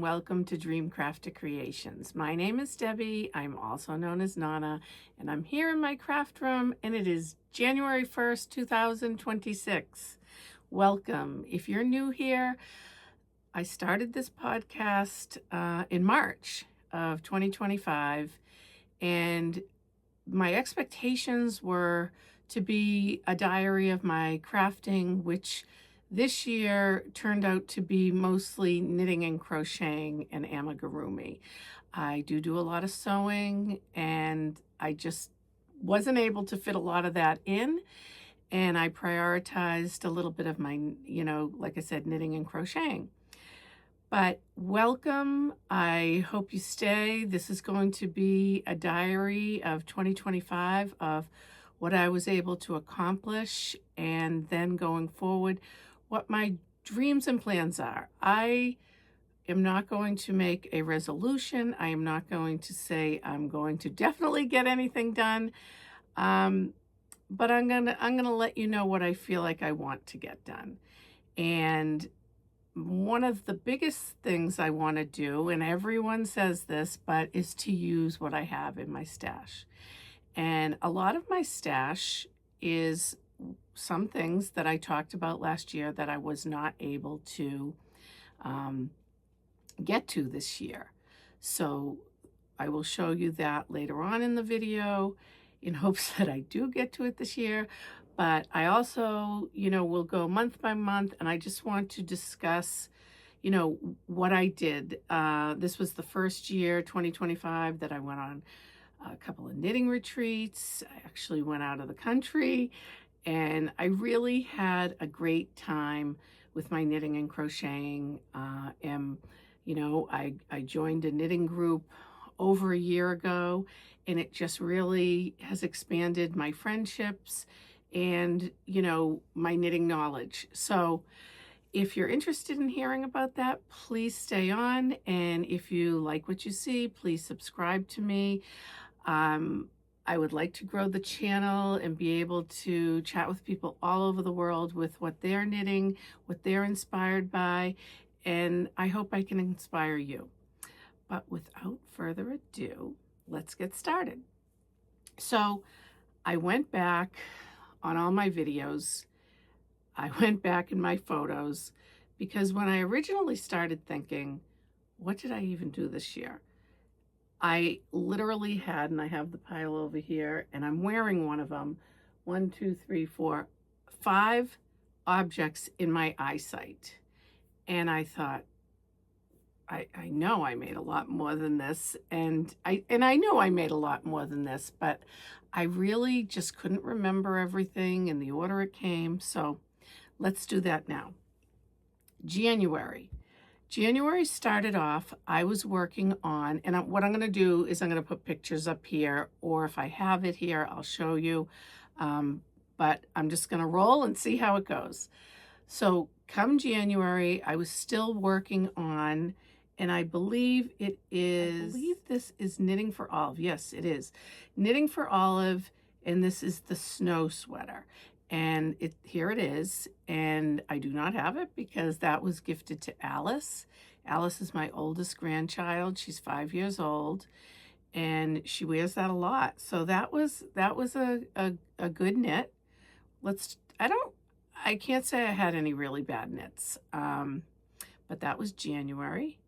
welcome to Dreamcrafter Creations. My name is Debbie. I'm also known as Nana, and I'm here in my craft room, and it is January 1st, 2026. Welcome. If you're new here, I started this podcast in March of 2025, and my expectations were to be a diary of my crafting, which this year turned out to be mostly knitting and crocheting and amigurumi. I do a lot of sewing, and I just wasn't able to fit a lot of that in. And I prioritized a little bit of my, like I said, knitting and crocheting. But welcome. I hope you stay. This is going to be a diary of 2025 of what I was able to accomplish, and then going forward, what my dreams and plans are. I am not going to make a resolution. I am not going to say I'm going to definitely get anything done. But I'm gonna let you know what I feel like I want to get done. And one of the biggest things I want to do, and everyone says this, but is to use what I have in my stash. And a lot of my stash is some things that I talked about last year that I was not able to get to this year. So I will show you that later on in the video in hopes that I do get to it this year. But I also, will go month by month, and I just want to discuss, what I did. This was the first year, 2025, that I went on a couple of knitting retreats. I actually went out of the country, and I really had a great time with my knitting and crocheting. I joined a knitting group over a year ago, and it just really has expanded my friendships and, my knitting knowledge. So if you're interested in hearing about that, please stay on. And if you like what you see, please subscribe to me. I would like to grow the channel and be able to chat with people all over the world with what they're knitting, what they're inspired by, and I hope I can inspire you. But without further ado, let's get started. So I went back on all my videos. I went back in my photos, because when I originally started thinking, what did I even do this year? I literally had, and I have the pile over here, and I'm wearing one of them, 1, 2, 3, 4, 5 objects in my eyesight. And I thought, I know I made a lot more than this, and I know I made a lot more than this, but I really just couldn't remember everything in the order it came. So let's do that now. January started off, I was working on, and what I'm going to do is I'm going to put pictures up here, or if I have it here, I'll show you. But I'm just going to roll and see how it goes. So come January, I was still working on, and I believe this is Knitting for Olive. Yes, it is. Knitting for Olive, and this is the snow sweater. And here it is, and I do not have it because that was gifted to Alice. Alice is my oldest grandchild. She's 5 years old, and she wears that a lot. So that was a good knit. I can't say I had any really bad knits, but that was January.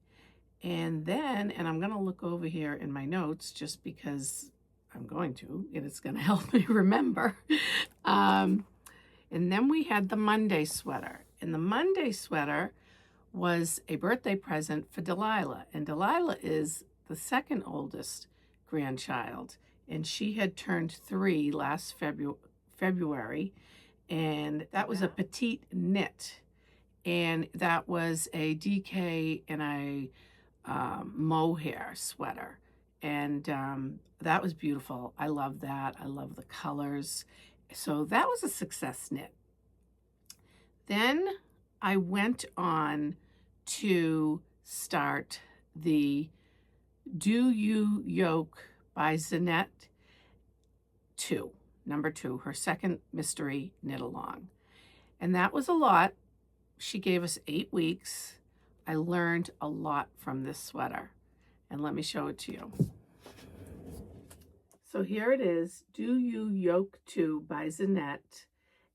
And then, and I'm going to look over here in my notes just because I'm going to, and it's going to help me remember. And then we had the Monday sweater. And the Monday sweater was a birthday present for Delilah. And Delilah is the second oldest grandchild. And she had turned 3 last February. And that was a petite knit. And that was a DK and a mohair sweater. And that was beautiful. I love that. I love the colors. So that was a success knit. Then I went on to start the Do You Yoke by Zanette 2, number 2, her second mystery knit along. And that was a lot. She gave us 8 weeks. I learned a lot from this sweater. And let me show it to you. So here it is, Do You Yoke To by Zanette.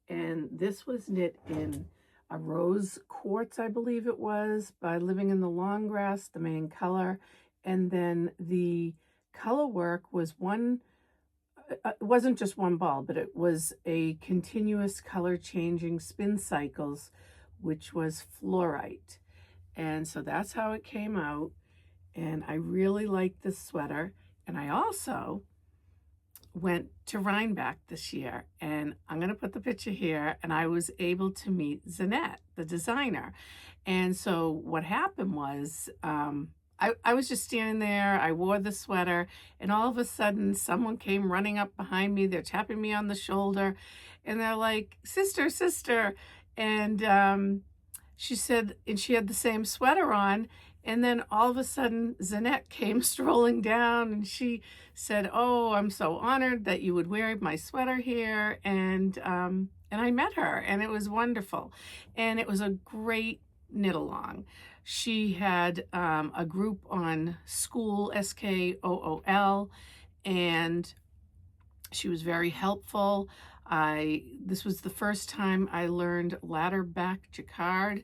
And this was knit in a rose quartz, I believe it was, by Living in the Long Grass, the main color. And then the color work was it wasn't just one ball, but it was a continuous color changing spin cycles, which was fluorite. And so that's how it came out. And I really liked this sweater. And I also went to Rhinebeck this year, and I'm going to put the picture here, and I was able to meet Zanette, the designer. And so what happened was, I was just standing there, I wore the sweater, and all of a sudden someone came running up behind me, they're tapping me on the shoulder, and they're like, sister, sister. And she said, and she had the same sweater on. And then all of a sudden, Zanette came strolling down, and she said, "Oh, I'm so honored that you would wear my sweater here." And I met her, and it was wonderful. And it was a great knit along. She had a group on School, SKOOL, and she was very helpful. This was the first time I learned ladder back jacquard,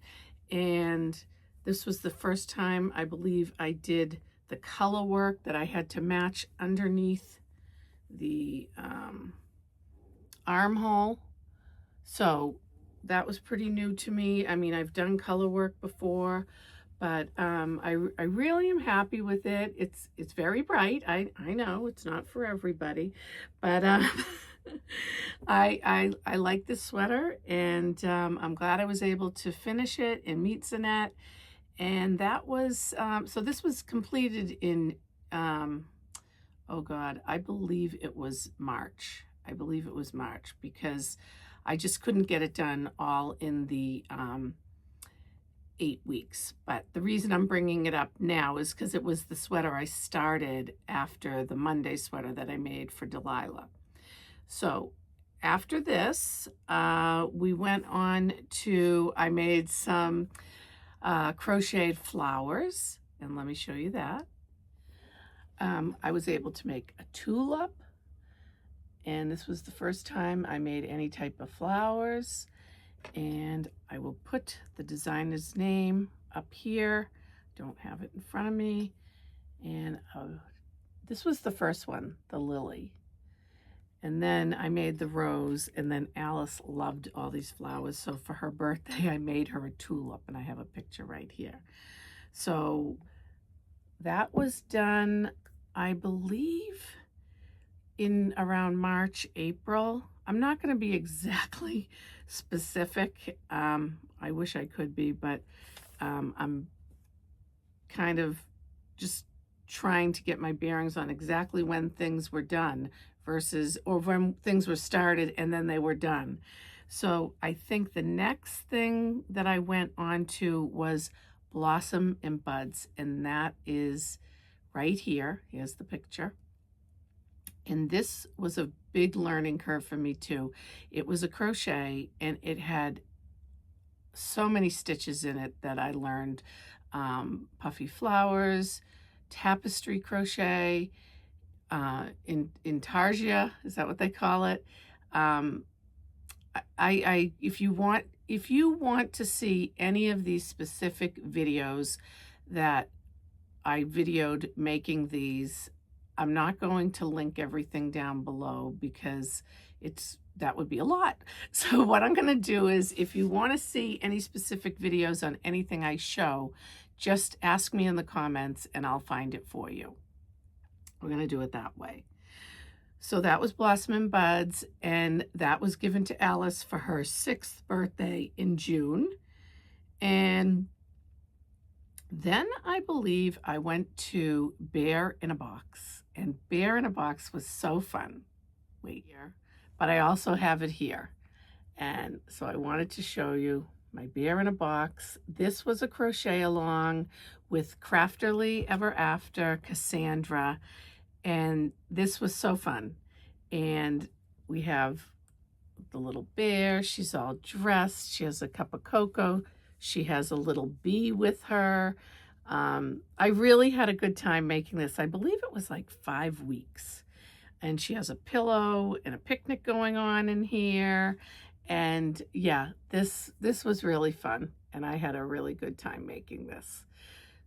and this was the first time I believe I did the color work that I had to match underneath the armhole. So that was pretty new to me. I mean, I've done color work before, but I really am happy with it. It's very bright. I know it's not for everybody, but I like this sweater, and I'm glad I was able to finish it and meet Zanette. And that was, so this was completed in, oh God, I believe it was March. I believe it was March, because I just couldn't get it done all in the 8 weeks. But the reason I'm bringing it up now is because it was the sweater I started after the Monday sweater that I made for Delilah. So after this, we went on to, I made some crocheted flowers, and let me show you that. I was able to make a tulip, and this was the first time I made any type of flowers. And I will put the designer's name up here. Don't have it in front of me. And this was the first one, the lily. And then I made the rose, and then Alice loved all these flowers. So for her birthday, I made her a tulip, and I have a picture right here. So that was done, I believe, in around March, April. I'm not going to be exactly specific. I wish I could be, but I'm kind of just trying to get my bearings on exactly when things were done versus, or when things were started and then they were done. So I think the next thing that I went on to was Blossom and Buds, and that is right here. Here's the picture. And this was a big learning curve for me too. It was a crochet, and it had so many stitches in it that I learned. Puffy flowers, tapestry crochet, intarsia, is that what they call it? If you want to see any of these specific videos that I videoed making these, I'm not going to link everything down below because that would be a lot. So what I'm going to do is, if you want to see any specific videos on anything I show, just ask me in the comments and I'll find it for you. We're going to do it that way. So that was Blossom and Buds, and that was given to Alice for her 6th birthday in June. And then I believe I went to Bear in a Box, and Bear in a Box was so fun. Wait here, but I also have it here. And so I wanted to show you my Bear in a Box. This was a crochet along with Crafterly Ever After Cassandra, and this was so fun. And we have the little bear. She's all dressed. She has a cup of cocoa. She has a little bee with her. I really had a good time making this. I believe it was like 5 weeks. And she has a pillow and a picnic going on in here. And yeah, this was really fun. And I had a really good time making this.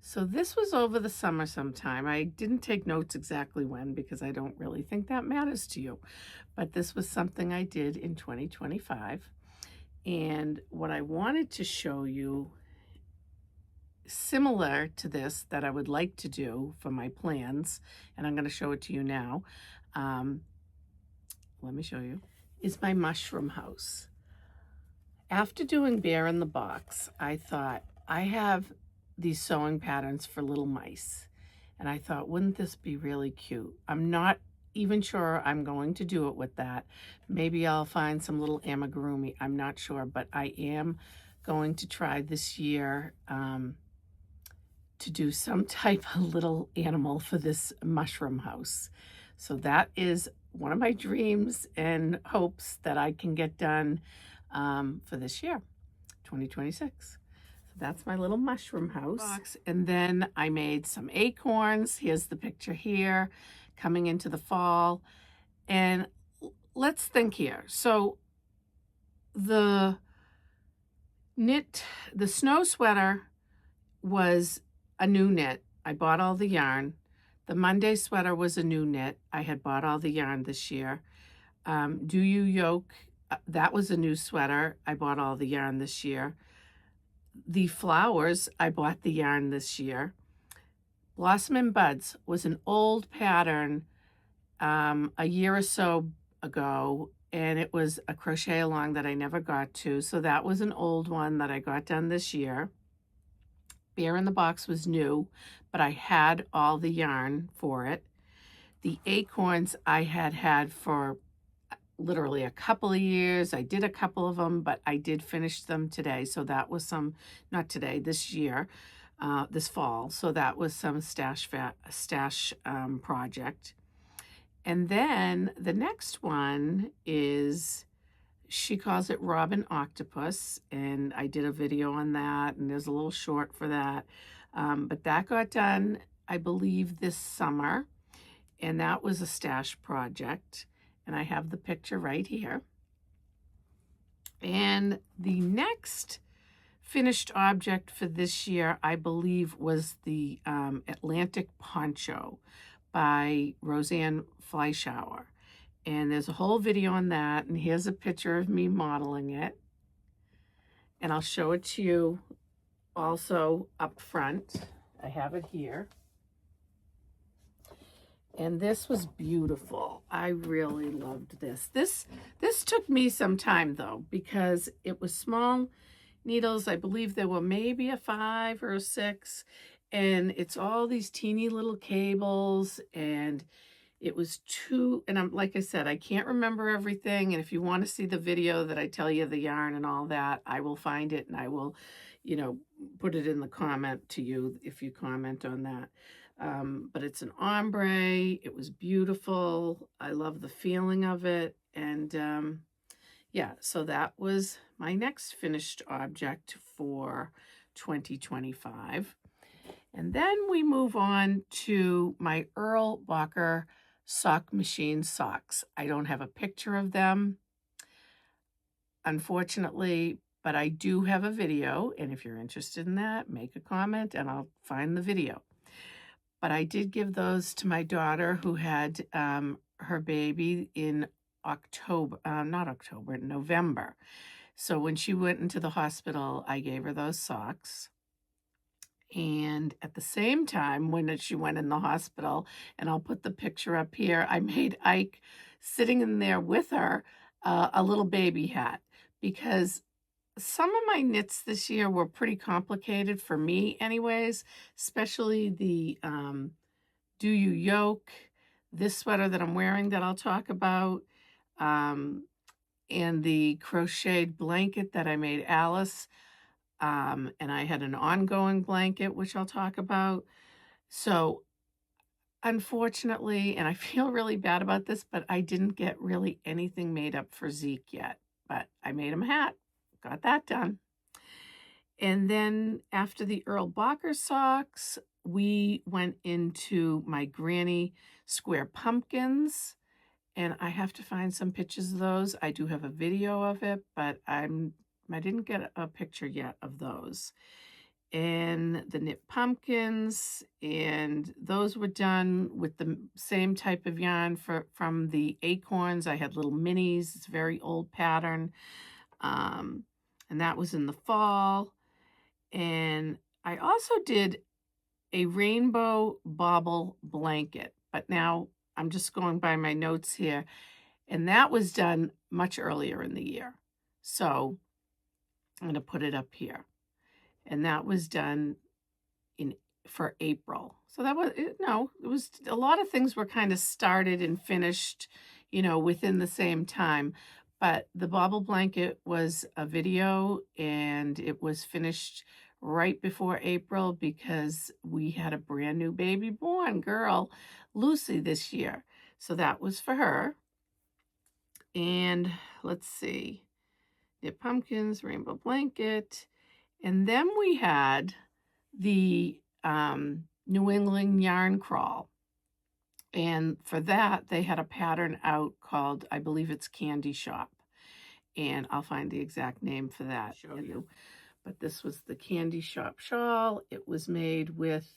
So this was over the summer sometime. I didn't take notes exactly when because I don't really think that matters to you. But this was something I did in 2025. And what I wanted to show you, similar to this, that I would like to do for my plans, and I'm going to show it to you now. Let me show you, is my mushroom house. After doing Bear in the Box, I thought, I have these sewing patterns for little mice. And I thought, wouldn't this be really cute? I'm not even sure I'm going to do it with that. Maybe I'll find some little amigurumi. I'm not sure, but I am going to try this year to do some type of little animal for this mushroom house. So that is one of my dreams and hopes that I can get done for this year, 2026. So that's my little mushroom house. And then I made some acorns. Here's the picture here, coming into the fall. And let's think here. So the snow sweater was a new knit. I bought all the yarn. The Monday sweater was a new knit. I had bought all the yarn this year. Do You Yoke, that was a new sweater. I bought all the yarn this year. The flowers, I bought the yarn this year. Blossom and Buds was an old pattern a year or so ago, and it was a crochet along that I never got to. So that was an old one that I got done this year. Bear in the Box was new, but I had all the yarn for it. The acorns I had for literally a couple of years. I did a couple of them, but I did finish them today. So that was not today, this year, this fall. So that was some stash project. And then the next one is, she calls it Robin Octopus, and I did a video on that, and there's a little short for that. But that got done, I believe, this summer, and that was a stash project, and I have the picture right here. And the next finished object for this year, I believe, was the Atlantic Poncho by Roseanne Fleischauer. And there's a whole video on that, and here's a picture of me modeling it. And I'll show it to you also up front. I have it here. And this was beautiful. I really loved this. This took me some time though, because it was small needles. I believe there were maybe a 5 or a 6, and it's all these teeny little cables, and it was and I'm, like I said, I can't remember everything. And if you want to see the video that I tell you the yarn and all that, I will find it, and I will, put it in the comment to you if you comment on that. But it's an ombre. It was beautiful. I love the feeling of it. And yeah, so that was my next finished object for 2025. And then we move on to my Earl Bacher sock machine socks. I don't have a picture of them, unfortunately, but I do have a video. And if you're interested in that, make a comment and I'll find the video. But I did give those to my daughter who had her baby in November. So when she went into the hospital, I gave her those socks. And at the same time, when she went in the hospital, and I'll put the picture up here, I made Ike, sitting in there with her, a little baby hat, because some of my knits this year were pretty complicated for me anyways, especially the Do You Yoke, this sweater that I'm wearing that I'll talk about, and the crocheted blanket that I made Alice. And I had an ongoing blanket, which I'll talk about. So unfortunately, and I feel really bad about this, but I didn't get really anything made up for Zeke yet, but I made him a hat, got that done. And then after the Earl Barker socks, we went into my granny square pumpkins. And I have to find some pictures of those. I do have a video of it, but I didn't get a picture yet of those. And the knit pumpkins, and those were done with the same type of yarn from the acorns. I had little minis. It's a very old pattern. And that was in the fall. And I also did a rainbow bauble blanket, but now I'm just going by my notes here, and that was done much earlier in the year. So I'm going to put it up here. And that was done for April. So that was, it was a lot of things were kind of started and finished, within the same time. But the bauble blanket was a video, and it was finished right before April because we had a brand new baby born girl, Lucy, this year. So that was for her. And let's see, knit pumpkins, rainbow blanket. And then we had the New England yarn crawl. And for that, they had a pattern out called, I believe it's Candy Shop. And I'll find the exact name for that. Show you. But this was the Candy Shop shawl. It was made with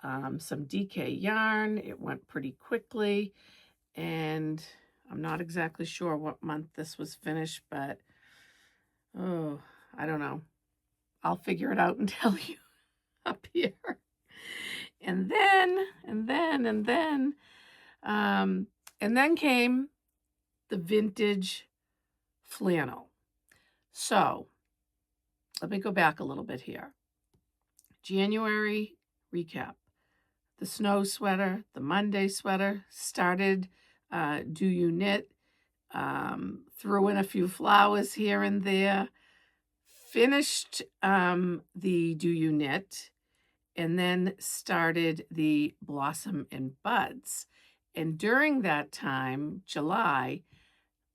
some DK yarn. It went pretty quickly. And I'm not exactly sure what month this was finished, but I don't know. I'll figure it out and tell you up here. And then came the vintage flannel. So let me go back a little bit here. January recap. The snow sweater, the Monday sweater, started Do You Knit, threw in a few flowers here and there, finished the Do You Knit, and then started the Blossom and Buds. And during that time, July,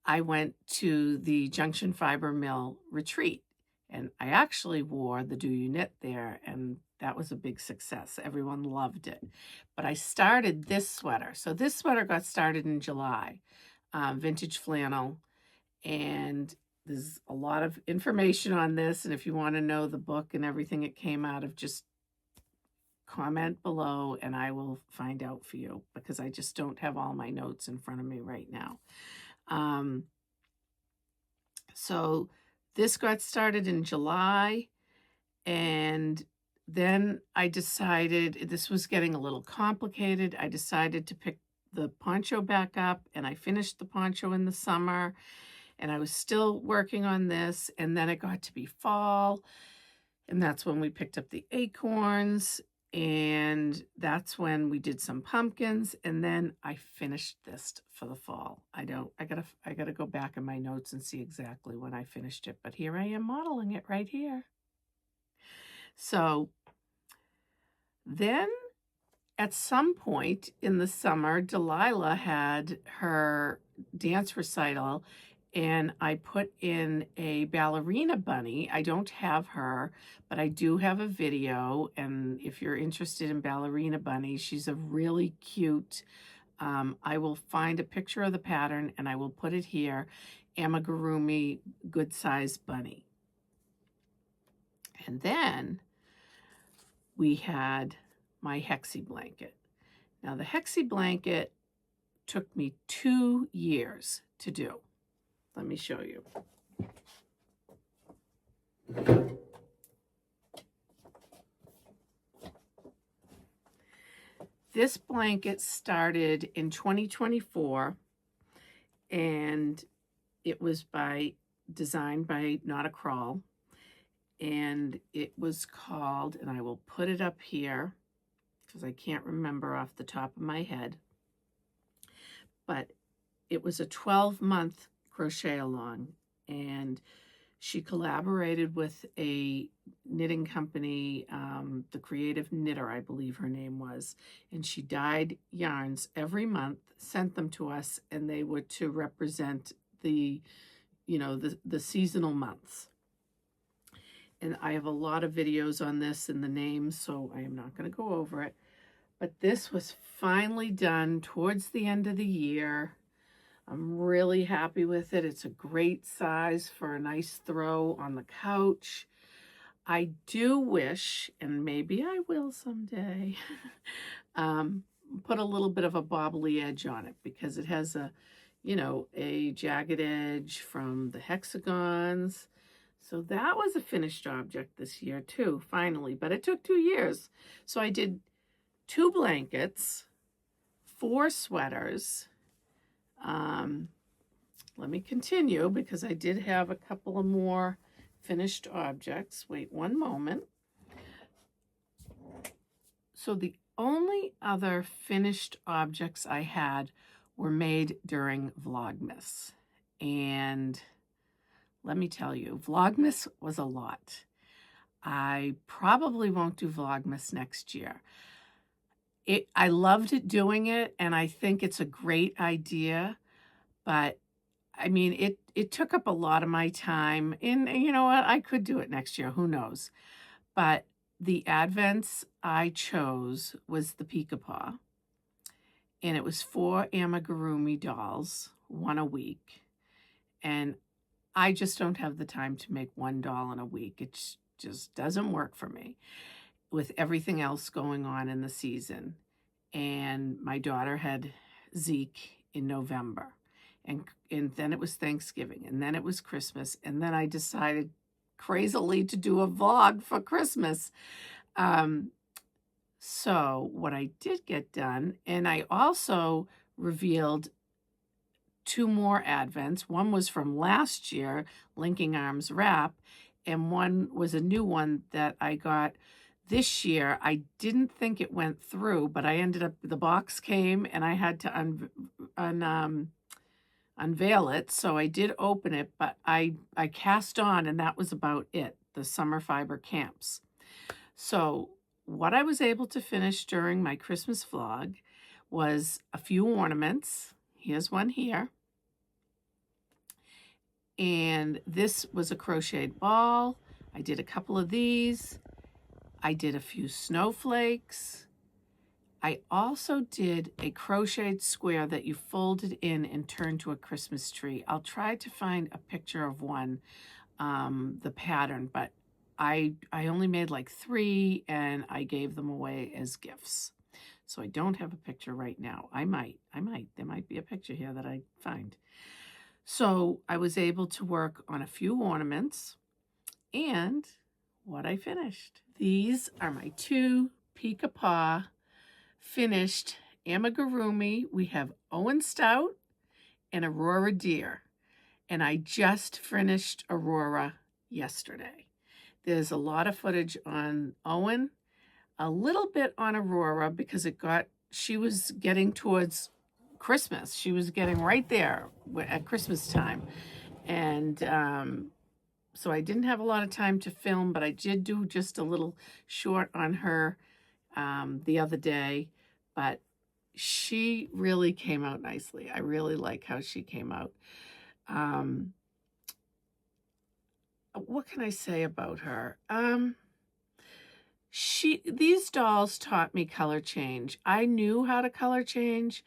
I went to the Junction Fiber Mill retreat. And I actually wore the Do You Knit there, and that was a big success. Everyone loved it. But I started this sweater. So this sweater got started in July, vintage flannel. And there's a lot of information on this. And if you want to know the book and everything it came out of, just comment below and I will find out for you, because I just don't have all my notes in front of me right now. So this got started in July, and then I decided this was getting a little complicated. I decided to pick the poncho back up, and I finished the poncho in the summer, and I was still working on this, and then it got to be fall, and that's when we picked up the acorns, and that's when we did some pumpkins, and then I finished this for the fall. I gotta go back in my notes and see exactly when I finished it, but here I am modeling it right here. So then at some point in the summer, Delilah had her dance recital, and I put in a ballerina bunny. I don't have her, but I do have a video. And if you're interested in ballerina bunny, she's a really cute, I will find a picture of the pattern and I will put it here, Amigurumi good size bunny. And then we had my hexie blanket. Now the hexie blanket took me 2 years to do. Let me show you. This blanket started in 2024, and it was designed by Not a Crawl, and it was called, and I will put it up here because I can't remember off the top of my head, but it was a 12-month crochet along, and she collaborated with a knitting company, the Creative Knitter, I believe her name was, and she dyed yarns every month, sent them to us, and they were to represent the seasonal months. and I have a lot of videos on this and the names, so I am not going to go over it. But this was finally done towards the end of the year. I'm really happy with it. It's a great size for a nice throw on the couch. I do wish, and maybe I will someday, put a little bit of a bobbly edge on it, because it has a, a jagged edge from the hexagons. So that was a finished object this year too, finally, but it took 2 years. So I did 2 blankets, 4 sweaters. Let me continue, because I did have a couple of more finished objects. Wait one moment. So the only other finished objects I had were made during Vlogmas. And let me tell you, Vlogmas was a lot. I probably won't do Vlogmas next year. I loved doing it, and I think it's a great idea, but I mean, it took up a lot of my time, and you know what? I could do it next year. Who knows? But the Advents I chose was the Peek-a-Paw, and it was 4 amigurumi dolls, 1 a week. And I just don't have the time to make 1 doll in a week. It just doesn't work for me with everything else going on in the season. And my daughter had Zeke in November. And then it was Thanksgiving, and then it was Christmas, and then I decided crazily to do a vlog for Christmas. So what I did get done, and I also revealed 2 more Advents. One was from last year, Linking Arms Wrap, and one was a new one that I got this year. I didn't think it went through, but I ended up, the box came, and I had to unveil it, so I did open it, but I cast on, and that was about it, the summer fiber camps. So what I was able to finish during my Christmas vlog was a few ornaments. Here's one here. And this was a crocheted ball. I did a couple of these. I did a few snowflakes. I also did a crocheted square that you folded in and turned to a Christmas tree. I'll try to find a picture of one, the pattern, but I only made like 3, and I gave them away as gifts. So I don't have a picture right now. I might. There might be a picture here that I find. So I was able to work on a few ornaments, and what I finished. These are my 2 Peek-a-Paw finished amigurumi. We have Owen Stout and Aurora Deer, and I just finished Aurora yesterday. There's a lot of footage on Owen, a little bit on Aurora, because she was getting towards Christmas. She was getting right there at Christmas time, and so I didn't have a lot of time to film, but I did do just a little short on her the other day, but she really came out nicely. I really like how she came out. What can I say about her? These dolls taught me color change. I knew how to color change,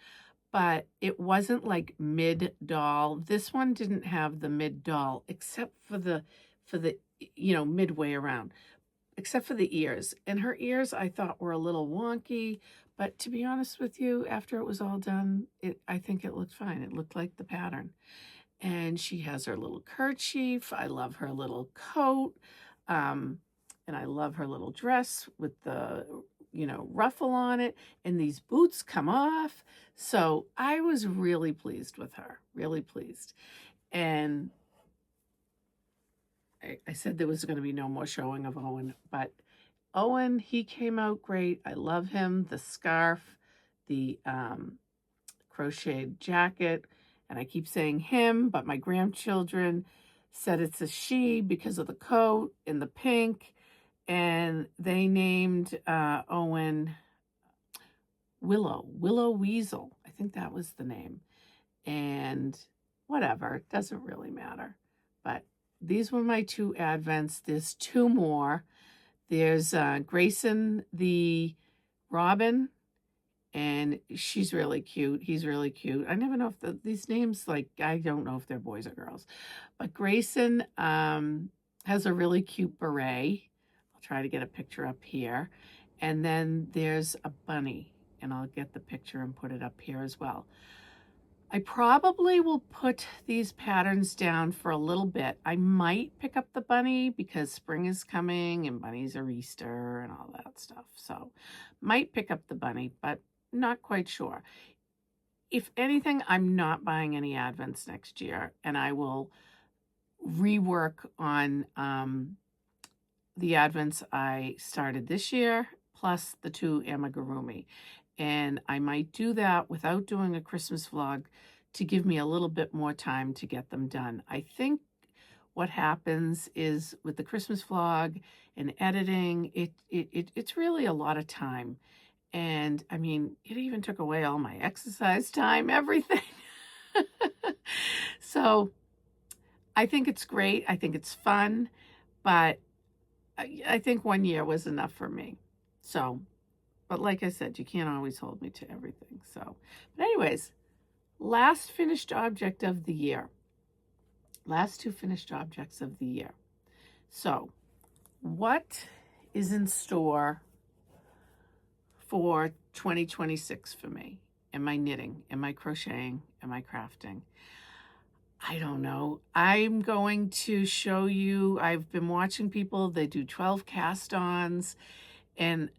but it wasn't like mid doll. This one didn't have the mid doll, except for the midway around, except for the ears. And her ears I thought were a little wonky, but to be honest with you, after it was all done, I think it looked fine. It looked like the pattern. And she has her little kerchief. I love her little coat. And I love her little dress with the, ruffle on it. And these boots come off. So I was really pleased with her, really pleased. And I said there was going to be no more showing of Owen, but Owen, he came out great. I love him. The scarf, the crocheted jacket, and I keep saying him, but my grandchildren said it's a she because of the coat and the pink, and they named Owen Willow Weasel. I think that was the name. And whatever, it doesn't really matter. But these were my 2 advents. There's 2 more. There's Grayson the Robin, and she's really cute. He's really cute. I never know if these names, like, I don't know if they're boys or girls. But Grayson has a really cute beret. I'll try to get a picture up here. And then there's a bunny, and I'll get the picture and put it up here as well. I probably will put these patterns down for a little bit. I might pick up the bunny because spring is coming and bunnies are Easter and all that stuff. So might pick up the bunny, but not quite sure. If anything, I'm not buying any Advents next year, and I will rework on the Advents I started this year, plus the 2 amigurumi. And I might do that without doing a Christmas vlog to give me a little bit more time to get them done. I think what happens is with the Christmas vlog and editing, it's really a lot of time. And I mean, it even took away all my exercise time, everything. So I think it's great. I think it's fun, but I think 1 year was enough for me. So, but like I said, you can't always hold me to everything. So, but anyways, last finished object of the year. Last 2 finished objects of the year. So, what is in store for 2026 for me? Am I knitting? Am I crocheting? Am I crafting? I don't know. I'm going to show you, I've been watching people, they do 12 cast-ons, and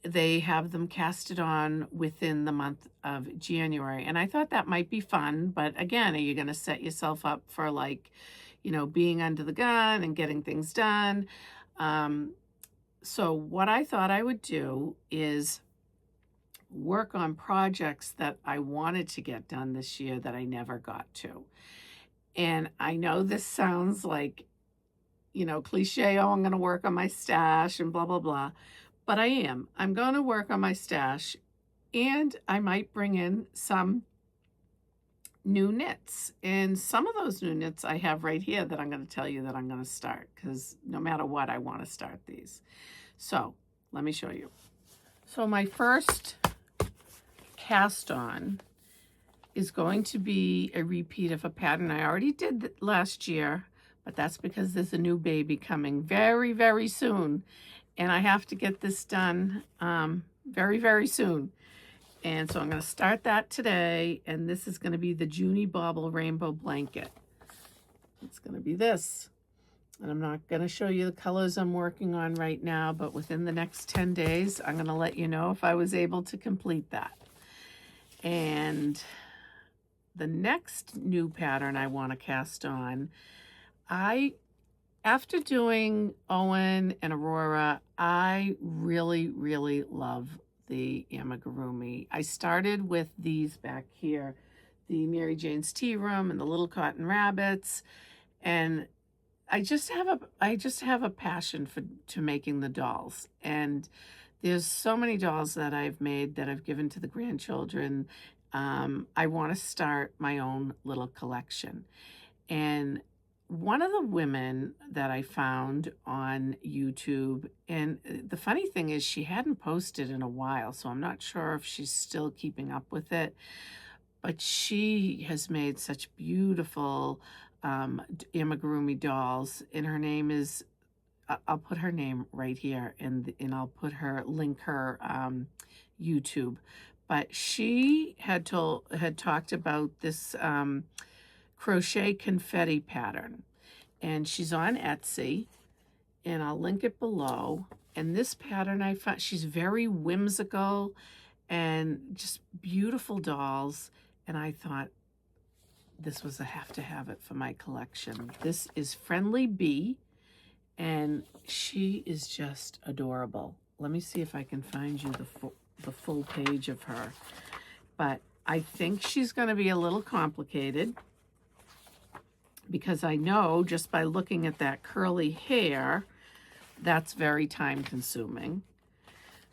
they have them casted on within the month of January. And I thought that might be fun, but again, are you going to set yourself up for, like, you know, being under the gun and getting things done? So what I thought I would do is work on projects that I wanted to get done this year that I never got to. And I know this sounds like, you know, cliche, oh, I'm going to work on my stash and blah, blah, blah. But I am. I'm going to work on my stash, and I might bring in some new knits. And some of those new knits I have right here that I'm going to tell you that I'm going to start, because no matter what, I want to start these. So let me show you. So my first cast on is going to be a repeat of a pattern I already did last year, but that's because there's a new baby coming very, very soon. And I have to get this done very, very soon. And so I'm going to start that today. And this is going to be the Junie Bauble Rainbow Blanket. It's going to be this. And I'm not going to show you the colors I'm working on right now, but within the next 10 days, I'm going to let you know if I was able to complete that. And the next new pattern I want to cast on, after doing Owen and Aurora, I really, really love the amigurumi. I started with these back here, the Mary Jane's Tea Room and the Little Cotton Rabbits, and I just have a passion to making the dolls. And there's so many dolls that I've made that I've given to the grandchildren. I want to start my own little collection. And one of the women that I found on YouTube, and the funny thing is she hadn't posted in a while, so I'm not sure if she's still keeping up with it, but she has made such beautiful amigurumi dolls, and her name is, I'll put her name right here, and I'll put her, link her YouTube. But she had talked about this crochet confetti pattern, and she's on Etsy, and I'll link it below. And this pattern, I found, she's very whimsical and just beautiful dolls, and I thought this was a have to have it for my collection. This is Friendly Bee, and she is just adorable. Let me see if I can find you the full page of her, but I think she's going to be a little complicated, because I know just by looking at that curly hair, that's very time consuming.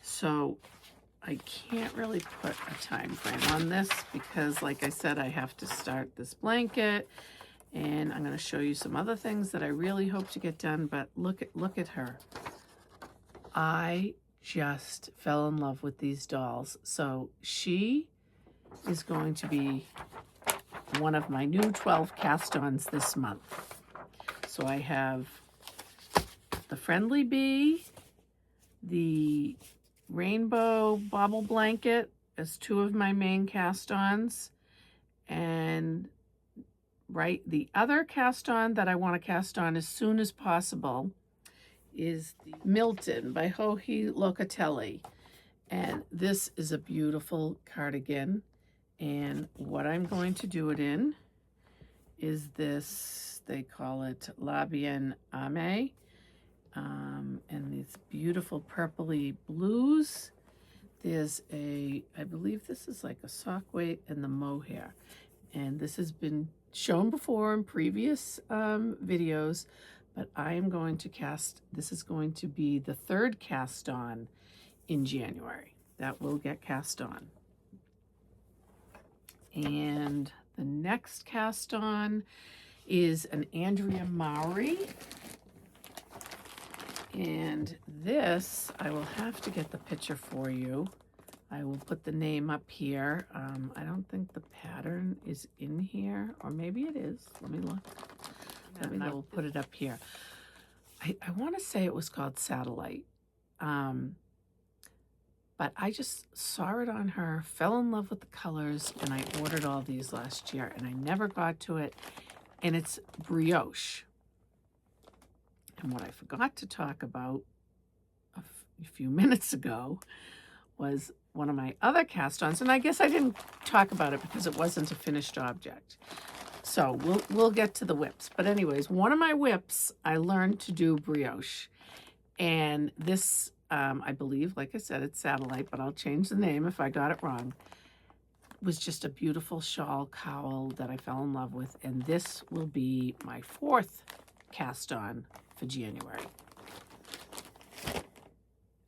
So I can't really put a time frame on this because, like I said, I have to start this blanket And I'm going to show you some other things that I really hope to get done, but look at her. I just fell in love with these dolls. So she is going to be one of my new 12 cast-ons this month. So I have the Friendly Bee, the Rainbow Bobble Blanket as two of my main cast-ons, and the other cast-on that I want to cast on as soon as possible is the Milton by Joji Locatelli. And this is a beautiful cardigan. And what I'm going to do it in is this, they call it La Bien Aimée. And these beautiful purpley blues. There's I believe this is like a sock weight and the mohair. And this has been shown before in previous videos, but I am going to cast, this is going to be the third cast on in January. That will get cast on. And the next cast on is an Andrea Mowry. And this, I will have to get the picture for you. I will put the name up here. I don't think the pattern is in here, or maybe it is. Let me look. Maybe I will put it up here. I want to say it was called Satellite. But I just saw it on her, fell in love with the colors, and I ordered all these last year, and I never got to it. And it's brioche. And what I forgot to talk about a few minutes ago was one of my other cast-ons, and I guess I didn't talk about it because it wasn't a finished object. So we'll get to the whips. But anyways, one of my whips, I learned to do brioche. And this, I believe, like I said, it's Satellite, but I'll change the name if I got it wrong, was just a beautiful shawl cowl that I fell in love with. And this will be my fourth cast-on for January.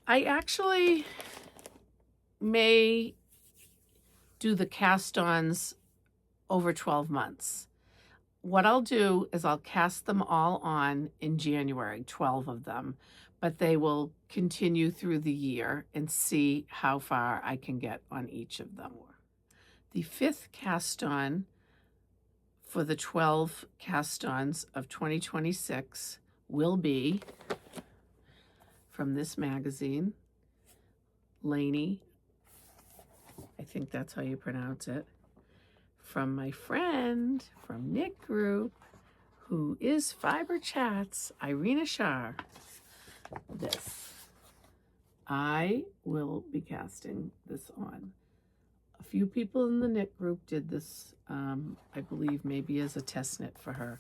I actually may do the cast-ons over 12 months. What I'll do is I'll cast them all on in January, 12 of them, but they will continue through the year and see how far I can get on each of them. The fifth cast-on for the 12 cast-ons of 2026 will be from this magazine, Lainey, I think that's how you pronounce it, from my friend from Knit Group, who is Fiber Chats, Irina Shar. This. I will be casting this on. A few people in the Knit Group did this, I believe maybe as a test knit for her.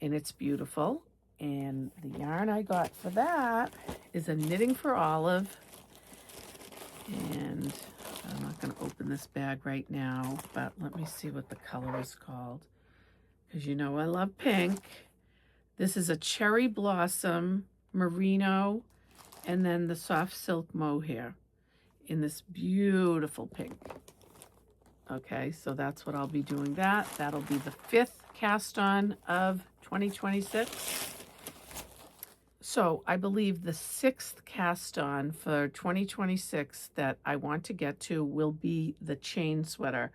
And it's beautiful. And the yarn I got for that is a Knitting for Olive. And I'm not going to open this bag right now, but let me see what the color is called. Because you know I love pink. This is a Cherry Blossom Merino, and then the soft silk mohair in this beautiful pink. Okay, so that's what I'll be doing that. That'll be the fifth cast on of 2026. So I believe the sixth cast on for 2026 that I want to get to will be the chain sweater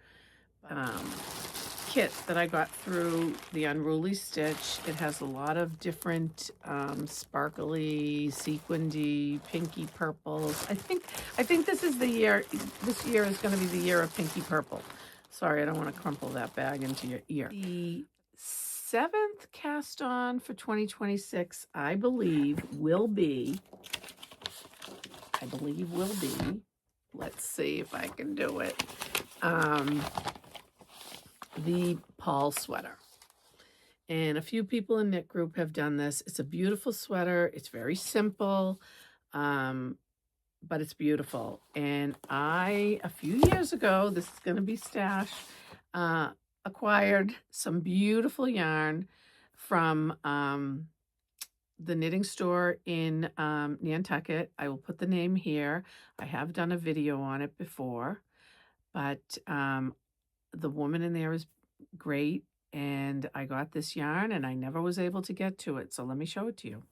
kit that I got through the Unruly Stitch. It has a lot of different sparkly, sequinedy, pinky purples. I think this is the year. This year is going to be the year of pinky purple. Sorry, I don't want to crumple that bag into your ear. The seventh cast on for 2026, I believe will be, let's see if I can do it, the Paul sweater. And a few people in Knit Group have done this. It's a beautiful sweater. It's very simple, but it's beautiful. And I, a few years ago, this is going to be stash, acquired some beautiful yarn from the knitting store in Nantucket. I will put the name here. I have done a video on it before, but the woman in there is great, and I got this yarn and I never was able to get to it. So let me show it to you.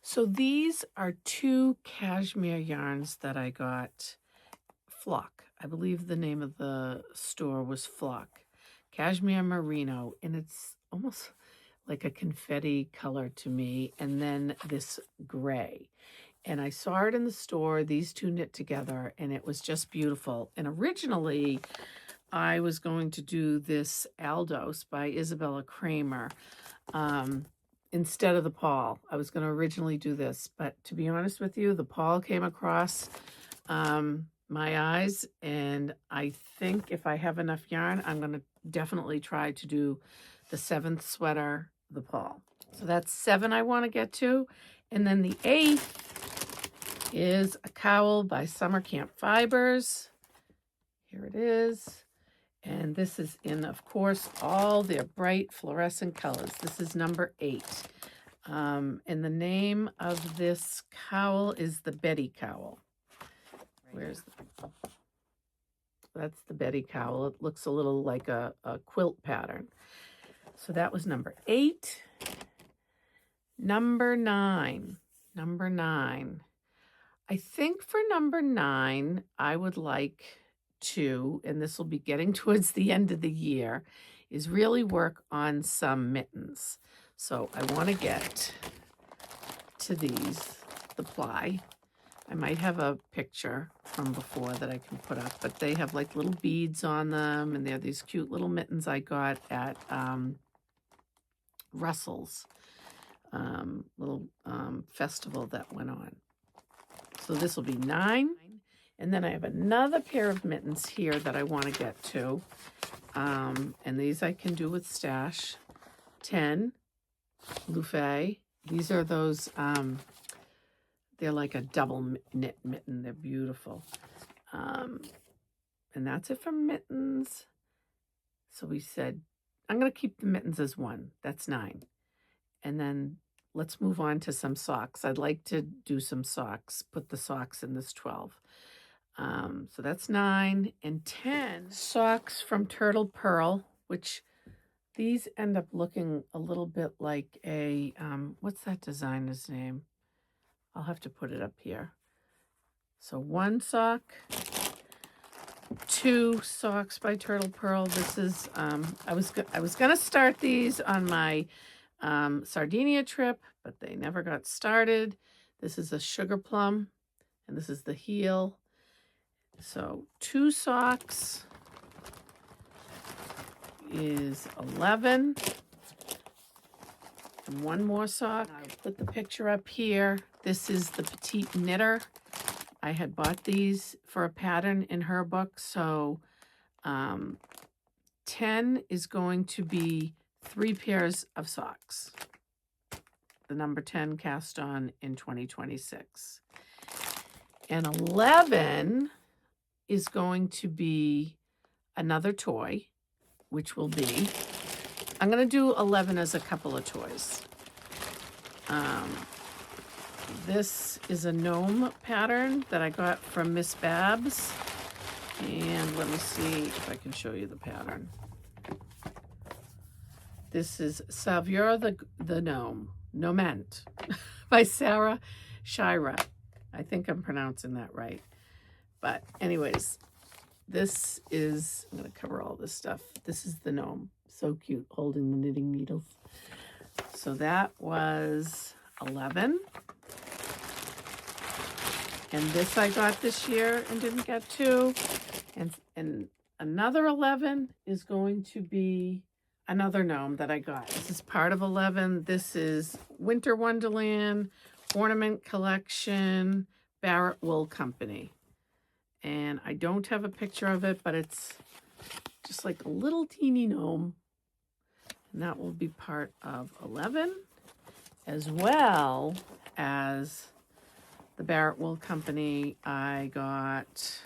So these are 2 cashmere yarns that I got. Flock. I believe the name of the store was Flock. Cashmere Merino, and it's almost like a confetti color to me, and then this gray. And I saw it in the store, these 2 knit together, and it was just beautiful. And originally, I was going to do this Aldos by Isabella Kramer instead of the Paul. I was going to originally do this, but to be honest with you, the Paul came across my eyes, and I think if I have enough yarn, I'm going to definitely try to do the 7th sweater, the Paul. So that's 7 I want to get to. And then the 8th is a cowl by Summer Camp Fibers. Here it is. And this is in, of course, all their bright fluorescent colors. This is number 8. And the name of this cowl is the Betty cowl. That's the Betty cowl. It looks a little like a quilt pattern. So that was number 8. Number 9. I think for number 9, I would like to, and this will be getting towards the end of the year, is really work on some mittens. So I want to get to these, the ply. I might have a picture from before that I can put up, but they have like little beads on them, and they're these cute little mittens I got at Russell's little festival that went on. So this will be 9. And then I have another pair of mittens here that I want to get to. And these I can do with stash. 10, Luffy. These are those, they're like a double knit mitten. They're beautiful. And that's it for mittens. So we said, I'm going to keep the mittens as 1. That's 9. And then let's move on to some socks. I'd like to do some socks, put the socks in this 12. So that's 9 and 10. Socks from Turtle Pearl, which these end up looking a little bit like a, what's that designer's name? I'll have to put it up here. So 1 sock, 2 socks by Turtle Pearl. This is, I was going to start these on my Sardinia trip, but they never got started. This is a sugar plum, and this is the heel. So 2 socks is 11. And 1 more sock. I'll put the picture up here. This is the Petite Knitter. I had bought these for a pattern in her book. So 10 is going to be 3 pairs of socks. The number 10 cast on in 2026. And 11 is going to be another toy, which will be, I'm going to do 11 as a couple of toys. This is a gnome pattern that I got from Miss Babs. And let me see if I can show you the pattern. This is Savure the Gnome, Gnomant, by Sarah Shira. I think I'm pronouncing that right. But anyways, this is, I'm going to cover all this stuff. This is the gnome. So cute, holding the knitting needles. So that was 11. And this I got this year and didn't get to. And another 11 is going to be another gnome that I got. This is part of 11. This is Winter Wonderland Ornament Collection, Barrett Wool Company. And I don't have a picture of it, but it's just like a little teeny gnome. And that will be part of 11, as well as the Barrett Wool Company. I got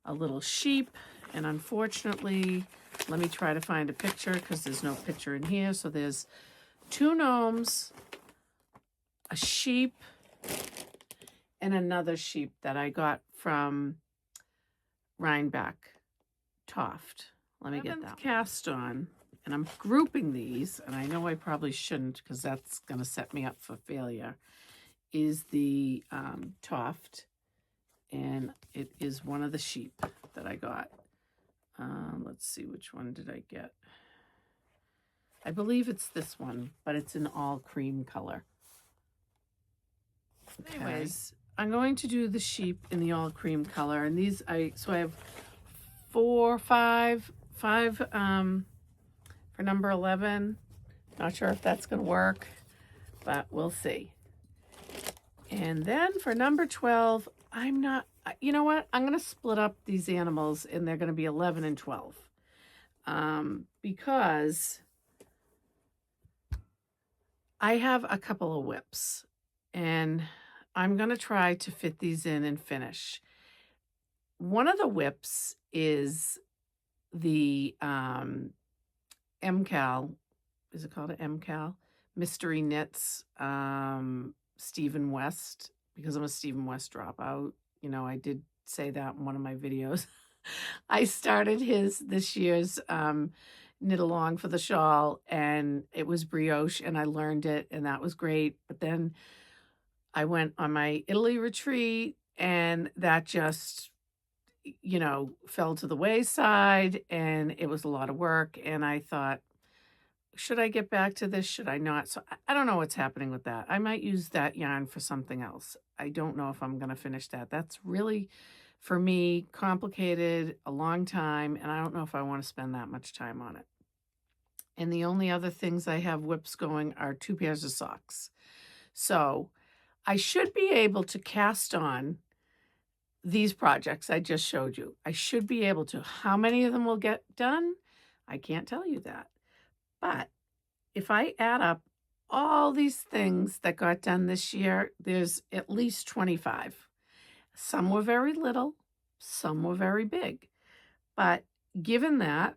a little sheep, and unfortunately, let me try to find a picture because there's no picture in here. So there's 2 gnomes, a sheep, and another sheep that I got from Rhinebeck Toft. Let me get that cast on. and I'm grouping these, and I know I probably shouldn't because that's going to set me up for failure, is the Toft, and it is one of the sheep that I got. Let's see, which one did I get? I believe it's this one, but it's an all cream color. Okay. Anyways, I'm going to do the sheep in the all cream color, and these I have five for number 11. Not sure if that's going to work, but we'll see. And then for number 12, you know what? I'm going to split up these animals, and they're going to be 11 and 12. Because I have a couple of whips, and I'm going to try to fit these in and finish. One of the whips is the MCAL. Is it called an MCAL? Mystery Knits, Stephen West, because I'm a Stephen West dropout. You know, I did say that in one of my videos. I started this year's knit along for the shawl, and it was brioche, and I learned it, and that was great. But then I went on my Italy retreat, and that just, you know, fell to the wayside, and it was a lot of work. And I thought, should I get back to this? Should I not? So I don't know what's happening with that. I might use that yarn for something else. I don't know if I'm going to finish that. That's really, for me, complicated, a long time, and I don't know if I want to spend that much time on it. And the only other things I have whips going are 2 pairs of socks. So I should be able to cast on these projects I just showed you. I should be able to. How many of them will get done? I can't tell you that. But if I add up all these things that got done this year, there's at least 25. Some were very little, some were very big. But given that,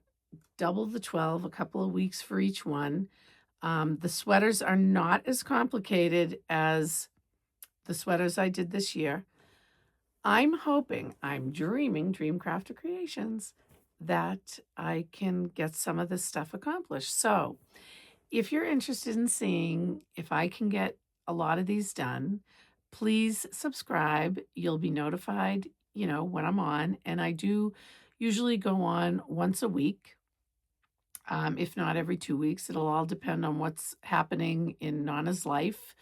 double the 12, a couple of weeks for each one. The sweaters are not as complicated as the sweaters I did this year. I'm hoping, I'm dreaming, Dreamcrafter Creations, that I can get some of this stuff accomplished. So if you're interested in seeing if I can get a lot of these done, please subscribe. You'll be notified, you know, when I'm on. And I do usually go on once a week, if not every 2 weeks. It'll all depend on what's happening in Nana's life,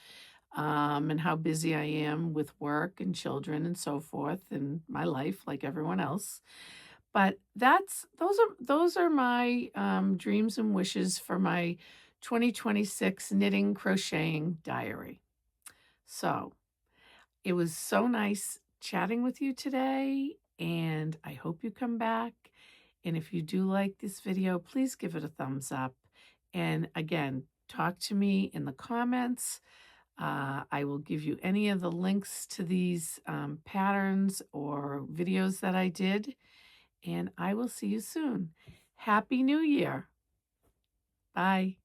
and how busy I am with work and children and so forth, and my life like everyone else. But those are my dreams and wishes for my 2026 knitting crocheting diary. So it was so nice chatting with you today, and I hope you come back. And if you do like this video, please give it a thumbs up. And again, talk to me in the comments. I will give you any of the links to these patterns or videos that I did. And I will see you soon. Happy New Year. Bye.